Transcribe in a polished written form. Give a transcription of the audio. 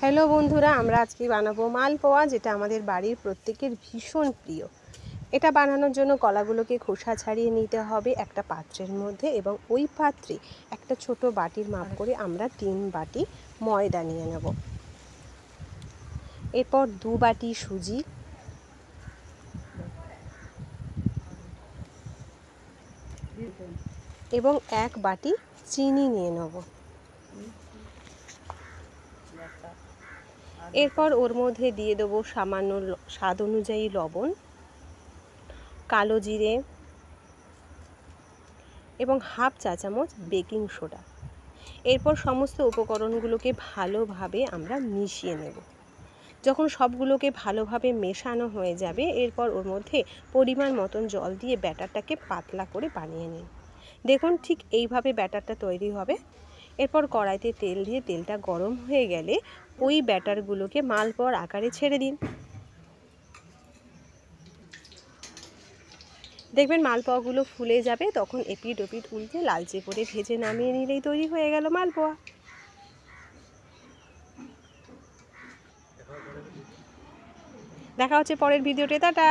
Hello বন্ধুরা, আমরা আজকে বানাবো মালপোয়া, যেটা আমাদের বাড়ির প্রত্যেকের ভীষণ প্রিয়। এটা বানানোর জন্য কলাগুলোকে খোসা ছাড়িয়ে নিতে হবে একটা পাত্রের মধ্যে, এবং ওই পাত্রে একটা ছোট বাটির মাপ করে আমরা 3 বাটি ময়দা নিয়ে নেব। এরপর 2 বাটি সুজি, এবং 1 বাটি চিনি নিয়ে নেব। এরপর ওর মধ্যে দিয়ে দেবো সামান্য স্বাদ অনুযায়ী লবণ, কালো জিরে এবং হাফ চা চামচ বেকিং সোডা। এরপর সমস্ত উপকরণগুলোকে ভালোভাবে আমরা মিশিয়ে নেব। যখন সবগুলোকে ভালোভাবে মেশানো হয়ে যাবে, এরপর ওর মধ্যে পরিমাণ মতন জল দিয়ে ব্যাটারটাকে পাতলা করে বানিয়ে নিন। দেখুন, ঠিক এইভাবে ব্যাটারটা তৈরি হবে। এরপর কড়াইতে তেল দিয়ে তেলটা গরম হয়ে গেলে ওই ব্যাটারগুলোকে মালপোয়ার আকারে ছেড়ে দিন। দেখবেন মালপোয়াগুলো ফুলে যাবে, তখন এপিট ওপিট উল্টে লালচে করে ভেজে নামিয়ে নিলেই তৈরি হয়ে গেল মালপোয়া। দেখা হচ্ছে পরের ভিডিওতে। টাটা।